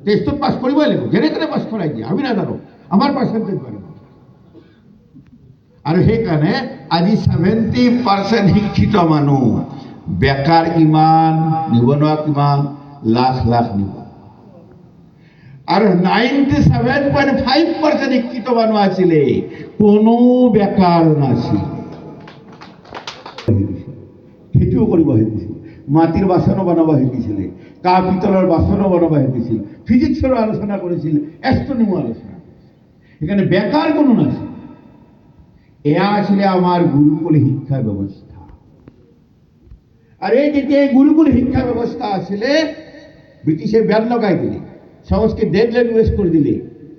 টেষ্টত পাছ কৰিবই লাগিব, যেনে তেনে পাছ কৰাই দিয়ে, আমি নাজানো, আমাৰ পাৰ্চেণ্টেজ বাঢ়িব। আৰু সেইকাৰণে আজি 70% শিক্ষিত মানুহ, বেকাৰ কিমান, নিবনুৱা কিমান, লাখ লাখ নিবনুৱা। আৰু 97.5% শিক্ষিত মানুহ আছিলে, কোনো বেকাৰ নাছিল। খেতিও কৰিব শিকিছিল, মাটিৰ বাচনো বনাব শিকিছিলে, কাঁহ পিতলৰ বাচনো বনাব শিকিছিল, ফিজিক্সৰো আলোচনা কৰিছিল, এষ্ট্ৰনমিও আলোচনা। সেইকাৰণে বেকাৰ কোনো নাছিল। এয়া আছিলে আমাৰ গুৰুকুল শিক্ষা ব্যৱস্থা। আৰু এই যেতিয়া গুৰুকুল শিক্ষা ব্যৱস্থা আছিলে, ব্ৰিটিছে বেন লগাই দিলে, সমাজকে ডেড লেংগুৱেজ কৰি দিলে,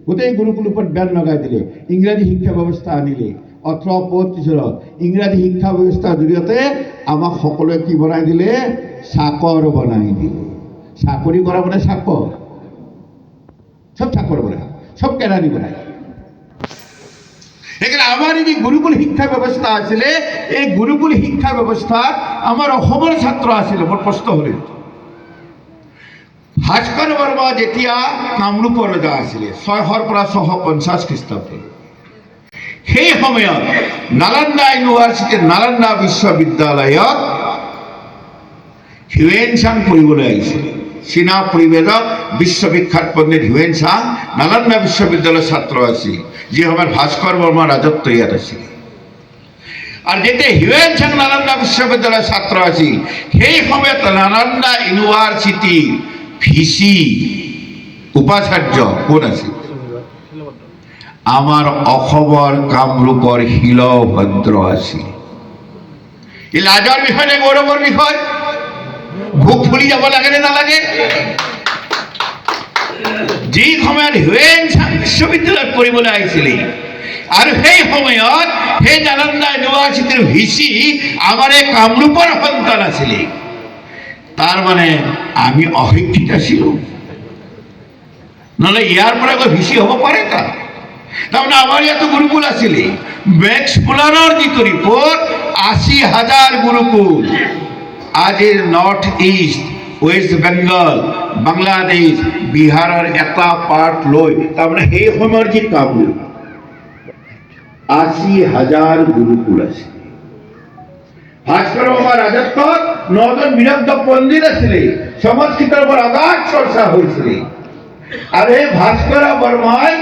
গোটেই গুৰুকুলৰ ওপৰত বেন লগাই দিলে, ইংৰাজী শিক্ষা ব্যৱস্থা আনিলে। 1835 চনত ইংৰাজী শিক্ষা ব্যৱস্থাৰ জৰিয়তে আমাক সকলোৱে কি বনাই দিলে, চাকৰ বনাই দিলে। চাকৰি কৰা মানে চাকৰ, সব চাকৰ বনায়, সব কেৰাণী বনায়। সেইকাৰণে আমাৰ এই গুৰুকুল শিক্ষা ব্যৱস্থা আছিলে, এই গুৰুকুল শিক্ষা ব্যৱস্থাত আমাৰ অসমৰ ছাত্ৰ আছিলে। মোৰ প্ৰশ্ন হ'ল, ভাস্কৰ বৰ্মা যেতিয়া কামৰূপৰ ৰজা আছিলে 600 পৰা 650 খ্ৰীষ্টাব্দে, সেই সময়ত নালন্দা ইউনিভাৰ্চিটিৰ নালন্দা বিশ্ববিদ্যালয়ত হিউৱেন চাং পঢ়িবলৈ আহিছিল। চীনা পৰিৱেশক বিশ্ববিখ্যাত পণ্ডিত হিউৱেন চাং নালন্দা বিশ্ববিদ্যালয়ৰ ছাত্ৰ আছিল, যি সময়ত ভাস্কৰ বৰ্মাৰ ৰাজত্ব ইয়াত আছিল। আৰু যেতিয়া হিউৱেন চাং নালন্দা বিশ্ববিদ্যালয়ৰ ছাত্ৰ আছিল, সেই সময়ত নালন্দা ইউনিভাৰ্চিটিৰ ভিচি উপাচাৰ্য কোন আছিল? আমাৰ অসমৰ কামৰূপৰ শিলভদ্ৰ আছিল। এই লাজৰ বিষয় নে গৌৰৱৰ বিষয়? ভোক ফুলি যাব লাগে নে নালাগে? যি সময়ত হিউৱেন চাং বিশ্ববিদ্যালয়ত পঢ়িবলৈ আহিছিলে, আৰু সেই সময়ত সেই নালন্দা ইউনিভাৰ্চিটিৰ ভিচি আমাৰ এই কামৰূপৰ সন্তান আছিলে। তাৰ মানে আমি অশিক্ষিত আছিলো? নহ'লে ইয়াৰ পৰা গৈ ভিচি হ'ব পাৰে তাৰ? তাৰমানে আমাৰ ইয়াতো গুৰুকুল আছিলে। মেক্স মুলাৰৰ যিটো ৰিপৰ্ট, 80,000 গুৰুকুল আজিৰ North East, West Bengal, Bangladesh, বিহাৰৰ এটা পাৰ্ট লৈ, তাৰমানে সেই সময়ৰ যি কামৰূপ 80,000 গুৰুকুল আছে। ভাস্কৰ বৰ্মাৰ ৰাজত্বত 9জন বিদগ্ধ পণ্ডিত আছিলে, সংস্কৃতৰ ওপৰত অগাধ চৰ্চা হৈছিলে। আৰু এই ভাস্কৰ বৰ্মাই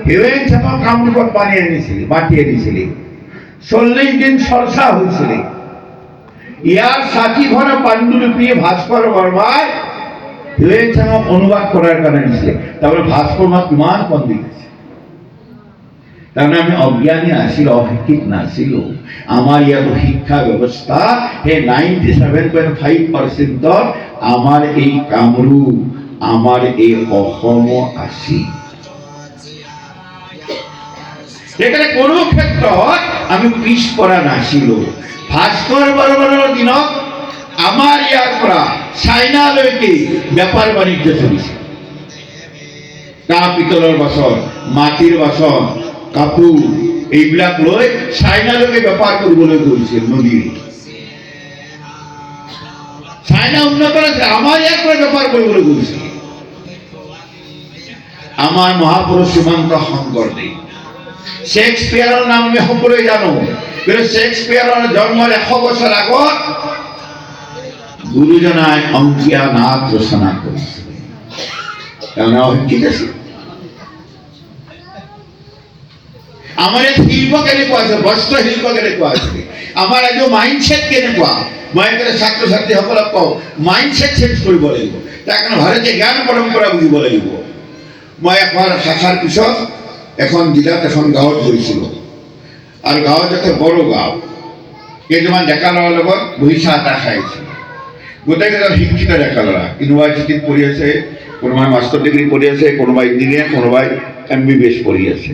হিউৱেন চাঙক কামৰূপত মাতি আনিছিলে। 40 দিন চৰ্চা হৈছিলে। ইয়াৰ 60খন পাণ্ডুলিপি ভাস্কৰ বৰ্মাই হিউৱেন চাঙক অনুবাদ কৰাৰ কাৰণে দিছিলে। তাৰমানে ভাস্কৰ বৰ্মা কিমান পণ্ডিত আছে। তাৰমানে আমি অজ্ঞানী নাছিলো, অশিক্ষিত নাছিলো। আমাৰ ইয়াত শিক্ষা ব্যৱস্থা সেই 97.5% আমাৰ এই কামৰূপ, আমাৰ এই অসম আছিল। সেইকাৰণে কোনো ক্ষেত্ৰত আমি পিছপৰা নাছিলো। ভাস্কৰ বৰ্মাৰ দিনত আমাৰ ইয়াৰ পৰা চাইনালৈকে বেপাৰ বাণিজ্য চলিছে। কাঁহ পিতলৰ বাচন, মাটিৰ বাচন, কাপোৰ এইবিলাক লৈ চাইনালৈকে বেপাৰ কৰিবলৈ গৈছিল নদীৰে। চাইনা উন্নত আছে, আমাৰ ইয়াৰ পৰা বেপাৰ কৰিবলৈ গৈছিল। আমাৰ মহাপুৰুষ শ্ৰীমন্ত শংকৰদেৱ, শ্বেক্সপিয়াৰৰ নাম আমি সকলোৱে জানো, কিন্তু শ্বেক্সপিয়াৰৰ জন্মৰ 100 বছৰ আগত গুৰুজনাই অংকীয়া নাট ৰচনা কৰিছিল। তাৰমানে অশিক্ষিত আছিল। আমাৰ ইয়াত শিল্প কেনেকুৱা আছে, বস্ত্ৰ শিল্প কেনেকুৱা আছে, আমাৰ আজিও মাইণ্ডছেট কেনেকুৱা। মই ছাত্ৰ ছাত্ৰীসকলক কওঁ, মাইণ্ডছেট চেঞ্জ কৰিব লাগিব। তাৰ কাৰণে ভাৰতীয় জ্ঞান পৰম্পৰা বুজিব লাগিব। মই একবাৰ শাখাৰ পিছত এখন জিলাত এখন গাঁৱত গৈছিলোঁ, আৰু গাঁৱত যাতে বড়ো গাঁও, কেইটামান ডেকা ল'ৰাৰ লগত বহি চাহ তাহ খাইছিলোঁ। গোটেইকেইজন শিক্ষিত ডেকা ল'ৰা, ইউনিভাৰ্চিটিত পঢ়ি আছে, কোনোবাই মাষ্টাৰ ডিগ্ৰী পঢ়ি আছে, কোনোবাই ইঞ্জিনিয়াৰ, কোনোবাই MBBS পঢ়ি আছে।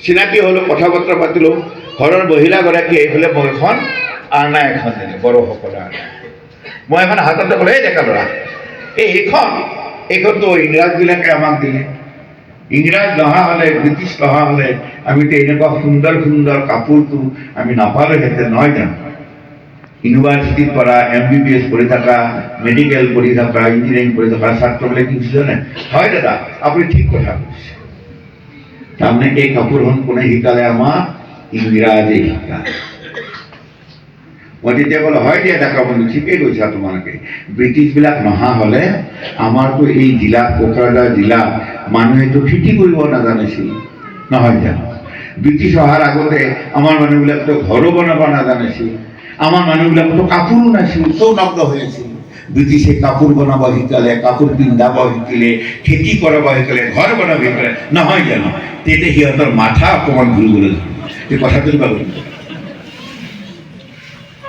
চিনাকি হ'লোঁ, কথা বতৰা পাতিলোঁ। ঘৰৰ মহিলাগৰাকী এইফালে মোক এখন আৰনা এখন দিলে, বড়োসকলৰ আৰনা। মই এখন হাততে ক'লো, এই ডেকা ল'ৰা, এইখনতো ইংৰাজবিলাকে আমাক দিলে। ইংৰাজ নহা হ'লে, ব্ৰিটিছ নহা হ'লে আমিতো এনেকুৱা সুন্দৰ সুন্দৰ কাপোৰটো আমি নাপালোহেঁতেন, নহয় জানো? ইউনিভার্সিটির পড়া MBBS পড়ে থাকা, মেডিকেল পড়ে থাকা, ইঞ্জিনিয়ারিং পড়ে থাকা ছাত্রগুলো কি জানে হয় দাদা আপনি ঠিক কথা বলছেন সামনে এই কাপড় হন কোনে শিকালে আমার ইংৰাজী শিকা মই তেতিয়া বলে হয় দিয়া দেখা বন্ধু ঠিকেই কৈছা তোমালোকে ব্ৰিটিছবিলাক নহা হলে আমাৰতো এই জিলা কোকৰাঝাৰ জিলা মানুহেতো খেতি কৰিব নাজানিছিল নহয় জানো ব্ৰিটিছ অহাৰ আগতে আমাৰ মানুহবিলাকতো ঘৰো বনাব নাজানিছিল আমাৰ মানুহবিলাকতো কাপোৰো নাছিল চব নগ্ন হৈ আছিল ব্ৰিটিছে কাপোৰ বনাব শিকালে কাপোৰ পিন্ধাব শিকিলে খেতি কৰাব শিকালে ঘৰ বনাব শিকালে নহয় জানো তেতিয়া সিহঁতৰ মাথা অকণমান ঘূৰিবলৈ ধৰিলে এই কথাটো পাবলি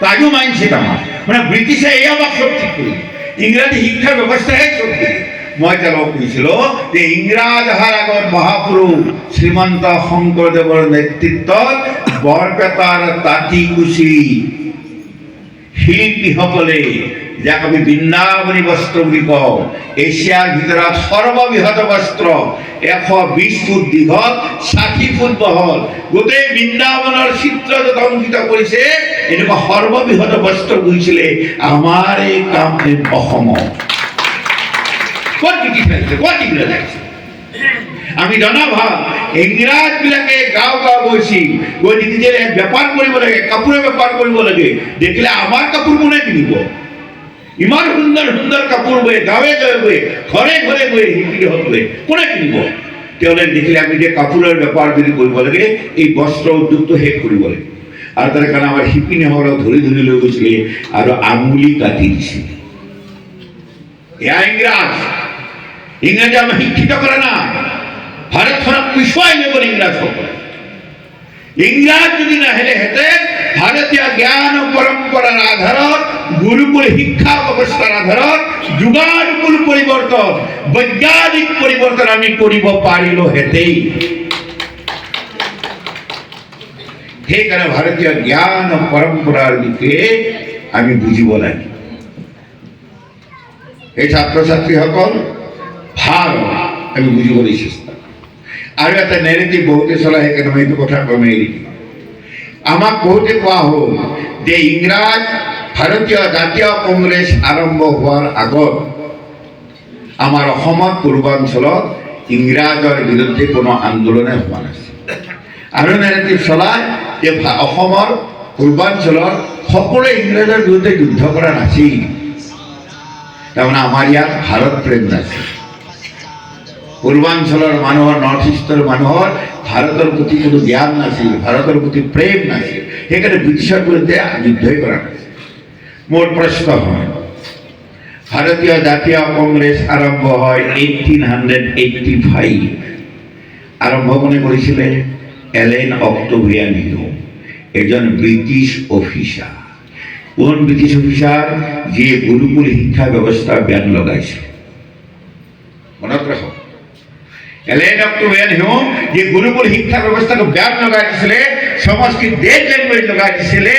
তাজো মাইন্ডছেট আমাৰ মানে ব্ৰিটিশে এই আমাক সব ঠিক কৰিলে ইংৰাজী শিক্ষা ব্যৱস্থাহে সব দিলে মই তেওঁলোকক কৈছিল যে ইংৰাজ অহাৰ আগত মহাপুৰুষ শ্ৰীমন্ত শংকৰদেৱৰ নেতৃত্বত বৰপেটাৰ তাঁতীকুছি শিল্পীসকলে যাক আমি বৃন্দাবনী বস্ত্ৰ বুলি কওঁ এছিয়াৰ ভিতৰত সৰ্ববৃহৎ বস্ত্ৰ 120 ফুট দীঘল 60 ফুট বহল গোটেই বৃন্দাবনৰ চিত্ৰ য'ত অংকিত কৰিছে এনেকুৱা সৰ্ববৃহৎ বস্ত্ৰ গৈছিলে আমাৰ এই কাম অসমত ক'ত দেখিছে ক'ত দেখিছে আমি জনা ভাল ইংৰাজ বিলাকে গাঁও গাঁও গৈছিল গৈ নিজে বেপাৰ কৰিব লাগে কাপোৰৰ বেপাৰ কৰিব লাগে দেখিলে আমাৰ কাপোৰ কোনে কিনিব ইমান সুন্দৰ সুন্দৰ কাপোৰ বৈ গাঁৱে গাঁৱে গৈ ঘৰে ঘৰে গৈ শিপিনীসকলে কোনে কিনিব তেওঁলোকে দেখিলে আমি যে কাপোৰৰ বেপাৰ যদি কৰিব লাগে এই বস্ত্ৰ উদ্যোগটো শেষ কৰিব লাগে আৰু তাৰ কাৰণে আমাৰ শিপিনীসকলক ধৰি ধৰি লৈ গৈছিলে আৰু আঙুলি কাটি দিছিলে এয়া ইংৰাজে আমাক শিক্ষিত কৰা না ভাৰতখনক পিছুৱাই নিব ইংৰাজসকলে ইংৰাজ যদি নাহিলেহেঁতেন ভাৰতীয় জ্ঞান পৰম্পৰাৰ আধাৰত গুৰুকুল শিক্ষা ব্যৱস্থাৰ আধাৰত যুগানুকুল পৰিৱৰ্তন বৈজ্ঞানিক পৰিৱৰ্তন আমি কৰিব পাৰিলোহেঁতেন সেইকাৰণে ভাৰতীয় জ্ঞান পৰম্পৰাৰ বিষয়ে আমি বুজিব লাগিব এই ছাত্ৰ ছাত্ৰীসকল ভাল আমি বুজিবলৈ চেষ্টা আৰু এটা নেৰেটিভ বহুতে চলাই সেইকাৰণে মই এইটো কথা কমে এৰি দিম আমাক বহুতে কোৱা হ'ল যে ইংৰাজ ভাৰতীয় জাতীয় কংগ্ৰেছ আৰম্ভ হোৱাৰ আগত আমাৰ অসমত পূৰ্বাঞ্চলত ইংৰাজৰ বিৰুদ্ধে কোনো আন্দোলনে হোৱা নাছিল আৰু নেৰেটিভ চলায় যে অসমৰ পূৰ্বাঞ্চলত সকলোৱে ইংৰাজৰ বিৰুদ্ধে যুদ্ধ কৰা নাছিল তাৰমানে আমাৰ ইয়াত ভাৰত প্ৰেম নাছিল পূৰ্বাঞ্চলৰ মানুহৰ নৰ্থ ইষ্টৰ মানুহৰ ভাৰতৰ প্ৰতি কোনো জ্ঞান নাছিল ভাৰতৰ প্ৰতি প্ৰেম নাছিল সেইকাৰণে ব্ৰিটিছৰ বিৰুদ্ধে যুদ্ধই কৰা নাছিল মোৰ প্ৰশ্ন হয় ভাৰতীয় জাতীয় কংগ্ৰেছ আৰম্ভ হয় 1885 আৰম্ভ কোনে কৰিছিলে এলেন অক্টোভিয়ান হিউম এজন ব্ৰিটিছ অফিচাৰ কোন ব্ৰিটিছ অফিচাৰ যিয়ে গুৰুকুল শিক্ষা ব্যৱস্থা বেন লগাইছিল মনত ৰাখক এলেন অক্টোভিয়ান হিউম যে গুৰুকুল শিক্ষা ব্যৱস্থাটো বেন লগাই দিছিলে সংস্কৃত ডেড লেংগুৱেজ লগাই দিছিলে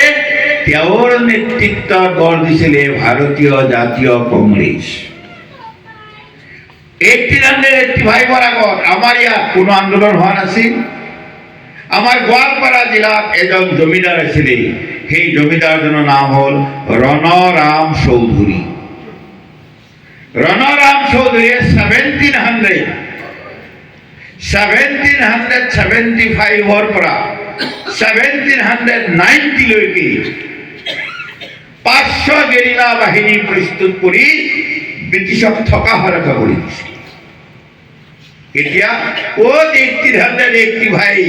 তেওঁৰ নেতৃত্বত গঢ় দিছিলে ভাৰতীয় জাতীয় কংগ্ৰেছ 1885 আগত আমাৰ ইয়াত কোনো আন্দোলন হোৱা নাছিল আমাৰ গোৱালপাৰা জিলাত এজন জমিদাৰ আছিলে সেই জমিদাৰজনৰ নাম হ'ল ৰণৰাম চৌধুৰী ৰণৰাম চৌধুৰীয়ে 1775 পৰা 1790 লৈকে 500 গেৰিলা বাহিনী প্ৰস্তুত কৰি ব্ৰিটিছক থকা হৰকা কৰি দিছিল এতিয়া ক'ত 1885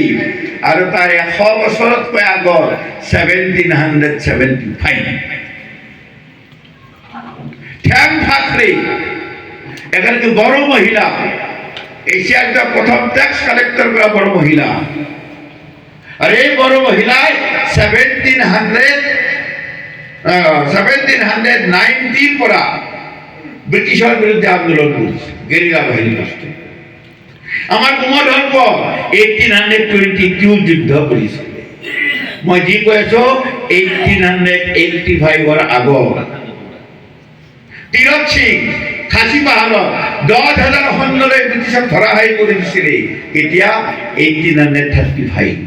আৰু তাৰ 100 বছৰতকৈ আগত 1775 ঠ্যাং ঠাকৰে এগৰাকী বড়ো মহিলা এছিয়াৰ প্ৰথম টেক্স কালেক্টৰ কৰা বড়ো মহিলা আৰু এই বড়ো মহিলাই 1790 পৰা ব্ৰিটিছৰ বিৰুদ্ধে আন্দোলন কৰিছে গেৰিলা বাহিনী প্ৰস্তুত আমাৰ কুমধৰ্প 1822 যুদ্ধ কৰিছিল মই যি কৈ আছো 1885 আগত তিলক সিং খাচী পাহাৰত 10,000 সৈন্যৰে ব্ৰিটিছক ধৰাশায়ী কৰি দিছিলে এতিয়া 1835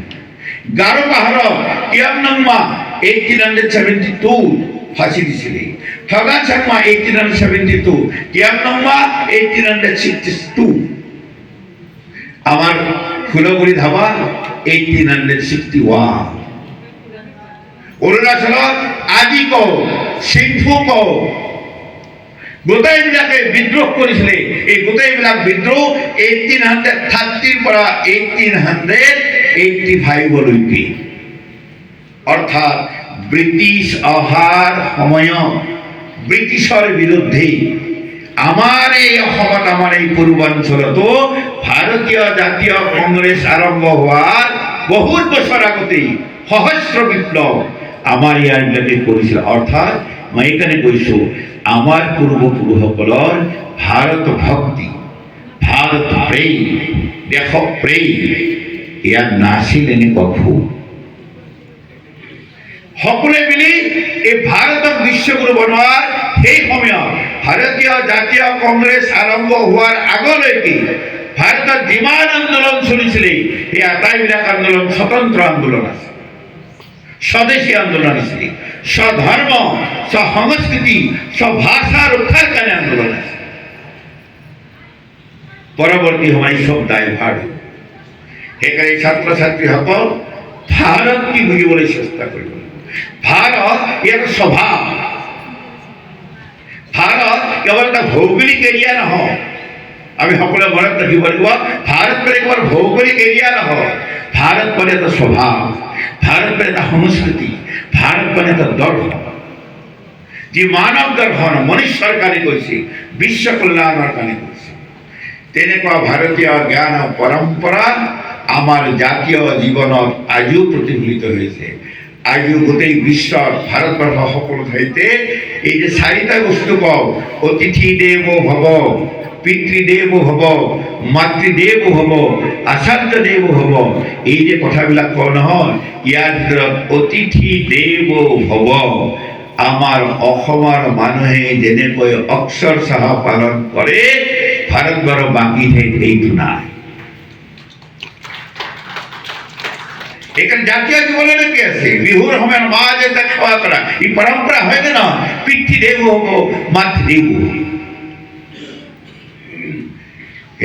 গাৰো পাহাৰত 93 1872 ফাঁসি দিছিলে, ঠগা চাকমা 1872, কিয়াম নংমা 1862, আমাৰ ফুলগুৰি ধাবা 1861, অৰুণাচলত আদি কওঁ চিংফু কওঁ গোটেইবিলাকে বিদ্ৰোহ কৰিছিলে। এই গোটেইবিলাক বিদ্ৰোহ 1830 পৰা 1885লৈকে, অৰ্থাৎ ব্ৰিটিছ অহাৰ সময়ত ব্ৰিটিছৰ বিৰুদ্ধে আমাৰ এই অসমত, আমাৰ এই পূৰ্বাঞ্চলতো ভাৰতীয় জাতীয় কংগ্ৰেছ আৰম্ভ হোৱাৰ বহুত বছৰ আগতেই সহস্ৰ বিপ্লৱ আমাৰ ইয়াৰবিলাকে কৰিছিল। অৰ্থাৎ মই এইকাৰণে কৈছো, আমাৰ পূৰ্বপুৰুষসকলৰ ভাৰত ভক্তি, ভাৰত প্ৰেম, দেশ প্ৰেম ইয়াত নাছিল এনেকুৱা ভুল। সকলোৱে মিলি এই ভাৰতক বিশ্বগুৰু বনোৱাৰ সেই সময়ত ভাৰতীয় জাতীয় কংগ্ৰেছ আৰম্ভ হোৱাৰ আগলৈকে ভাৰতত যিমান আন্দোলন চলিছিলে সেই আটাইবিলাক আন্দোলন স্বতন্ত্ৰ আন্দোলন আছে, স্বদেশী আন্দোলন আছিল, স্বধৰ্ম, স্বসংস্কৃতি, স্বভাষা ৰক্ষাৰ কাৰণে আন্দোলন আছে। পৰৱৰ্তী সময় চব দায়ভাৰ। সেইকাৰণে ছাত্ৰ ছাত্ৰীসকল ভাৰত কি বুজিবলৈ চেষ্টা কৰিব। ভাৰত ইয়াৰ স্বভাৱ, ভাৰত কেৱল এটা ভৌগোলিক এৰিয়া নহয়, আমি সকলোৱে মনত ৰাখিব লাগিব। ভাৰত মানে কেৱল ভৌগোলিক এৰিয়া নহয়, ভাৰত মানে এটা স্বভাৱ, ভাৰত মানে এটা সংস্কৃতি, ভাৰত মানে এটা দৰ্শন, যি মানৱ দৰ্শন মনুষ্যৰ কাৰণে কৈছে, বিশ্ব কল্যাণৰ কাৰণে কৈছে। তেনেকুৱা ভাৰতীয় জ্ঞান পৰম্পৰা আমাৰ জাতীয় জীৱনত আজিও প্ৰতিফলিত হৈছে। আজিও গোটেই বিশ্বত ভাৰতবৰ্ষ সকলো ঠাইতে এই যে চাৰিটা বস্তু কওঁ, অতিথি দেৱ ভৱ, পিতৃদেৱ ভৱ, মাতৃদেৱ ভৱ, আচাৰ্য দেৱ ভৱ, এই যে কথাবিলাক কওঁ নহয়, ইয়াৰ ভিতৰত অতিথি দেৱ ভৱ আমাৰ অসমৰ মানুহে যেনেকৈ অক্ষৰশঃ পালন কৰে, ভাৰতবৰ্ষৰ বাকী ঠাইত এইটো নাই। এখানে জাতীয় জীবনের কি আছে? বিহুর সময় মা যেটা খাওয়া করা, এই পরম্পরা হয় না, পিতৃদেব হব, মাতৃদেব।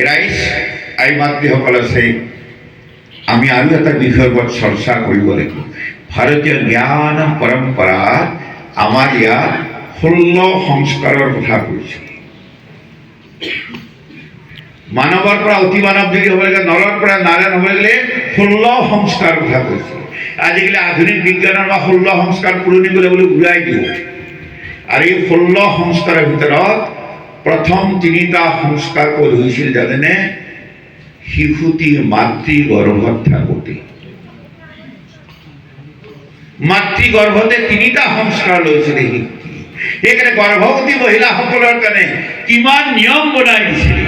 ৰাইজ আই মাতৃসকল আছে, আমি আৰু এটা বিষয়ৰ ওপৰত চৰ্চা কৰিব লাগিব। ভাৰতীয় জ্ঞান পৰম্পৰা আমাৰ ইয়াত 16 সংস্কাৰৰ কথা কৈছে। মানৱৰ পৰা অতি মানৱ যদি হ'ব লাগে, নৰৰ পৰা নাৰায়ণ হ'ব লাগিলে 16 সংস্কাৰ কথা কৈছে। আজিকালি আধুনিক বিজ্ঞানৰ বা 16 সংস্কাৰ পুৰণি বুলি ঘূৰাই দিওঁ। আৰু এই 16 সংস্কাৰৰ ভিতৰত প্ৰথম 3টা সংস্কাৰ ক'ত হৈছিল জানেনে? শিশুটি মাতৃ গৰ্ভত থাকোঁতে, মাতৃ গৰ্ভতে 3টা সংস্কাৰ লৈছিলে শিশুটি। সেইকাৰণে গৰ্ভৱতী মহিলাসকলৰ কাৰণে কিমান নিয়ম বনাই দিছিলে।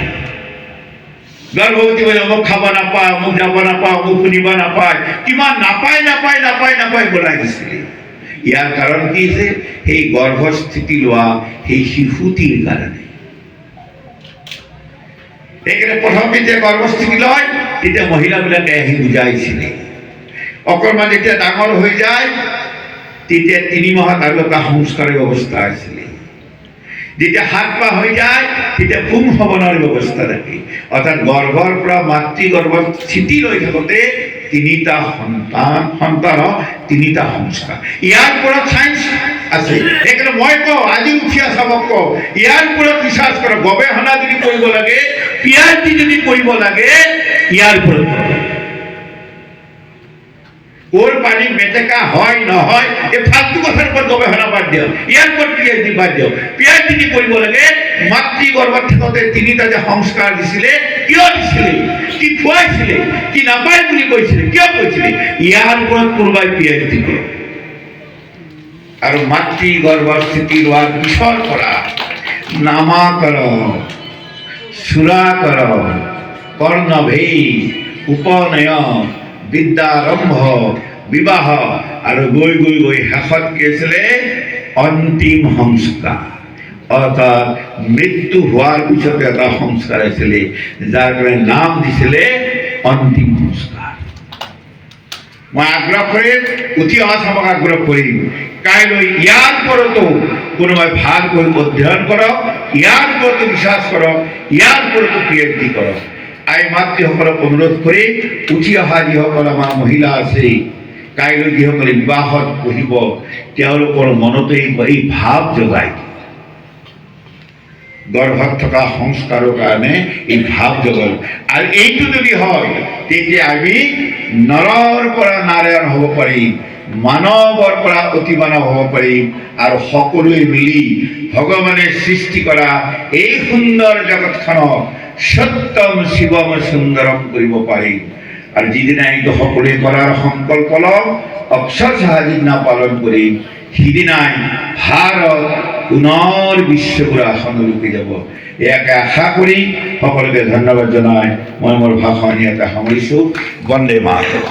গৰ্ভৱতী মহিলা অমুক খাব নাপায়, অমুক যাব নাপায়, অমুক শুনিব নাপায়, কিমান নাপায় নাপায় নাপায় নাপায় বনাই দিছিলে। ইয়াৰ কাৰণ কি যে সেই গৰ্ভস্থিতি লোৱা সেই শিশুটিৰ কাৰণে। সেইকাৰণে প্ৰথম যেতিয়া গৰ্ভস্থিতি লয় তেতিয়া মহিলাবিলাকে আহি বুজাইছিলে। অকণমান যেতিয়া ডাঙৰ হৈ যায় তেতিয়া 3 মাহত আৰু এটা সংস্কাৰৰ ব্যৱস্থা আছিলে। যেতিয়া 7 মাহ হৈ যায় তেতিয়া পুংসৱনৰ ব্যৱস্থা থাকে। অৰ্থাৎ গৰ্ভৰ পৰা মাতৃ গৰ্ভত স্থিতি লৈ থাকোঁতে 3টা সন্তানৰ 3টা সংস্কাৰ। ইয়াৰ ওপৰত চাইন্স আছে। সেইকাৰণে মই কওঁ, আজি উঠি চাবক কওঁ, ইয়াৰ ওপৰত ৰিচাৰ্চ কৰক, গৱেষণা যদি কৰিব লাগে, PhD যদি কৰিব লাগে, ইয়াৰ ওপৰত কোৰ পানী মেটেকা হয় নহয় এই ফালতু কথাৰ ওপৰত গৱেষণা বাদ দিয়ক, ইয়াৰ ওপৰত PhD বাদ দিয়ক। PhD কৰিব লাগে মাতৃ গৰ্ভত থাকোঁতে 3টা যে সংস্কাৰ দিছিলে, কিয় দিছিলে, কি খুৱাইছিলে, কি নাপায় বুলি কৈছিলে, কিয় কৈছিলে, ইয়াৰ ওপৰত কোনোবাই PhD কৰে। আৰু মাতৃ গৰ্ভস্থিতি লোৱাৰ পিছৰ পৰা নামাকৰণ, চূড়াকৰণ, কৰ্ণভেদ, উপনয়ন, বিদ্যাৰম্ভ, বিবাহ আৰু গৈ গৈ গৈ শেষত কি আছিলে অন্তিম সংস্কাৰ। অৰ্থাৎ মৃত্যু হোৱাৰ পিছতে এটা সংস্কাৰ আছিলে, যাৰ কাৰণে নাম দিছিলে অন্তিম সংস্কাৰ। মই আগ্ৰহ কৰিম, উঠি অহা চামক আগ্ৰহ কৰিম, কাইলৈ ইয়াৰ ওপৰতো কোনোবাই ভালকৈ অধ্যয়ন কৰক, ইয়াৰ ওপৰতো বিশ্বাস কৰক, ইয়াৰ ওপৰতো PhD কৰক। আই মাতৃসকলক অনুৰোধ কৰি উঠি অহা যিসকল আমাৰ মহিলা আছে, কাইলৈ যিসকলে বিবাহত বহিব, তেওঁলোকৰ মনতে এই ভাৱ জগাই দিয়ে। গৰ্ভত থকা সংস্কাৰৰ কাৰণে এই ভাৱ জগল, আৰু এইটো যদি হয় তেতিয়া আমি নৰৰ পৰা নাৰায়ণ হ'ব পাৰিম, মানৱৰ পৰা অতি মানৱ হ'ব পাৰিম, আৰু সকলোৱে মিলি ভগৱানে সৃষ্টি কৰা এই সুন্দৰ জগতখনক সত্যম শিৱম সুন্দৰম কৰিব পাৰিম। আৰু যিদিনা এইটো সকলোৱে কৰাৰ সংকল্প লম, অক্ষৰশঃ যিদিনা পালন কৰিম, সিদিনাই ভাৰত পুনৰ বিশ্বগুৰু আসনৰূপে যাব। ইয়াকে আশা কৰি সকলোকে ধন্যবাদ জনাই মই মোৰ ভাষণ ইয়াতে সামৰিছোঁ। বন্দে মাতৰম।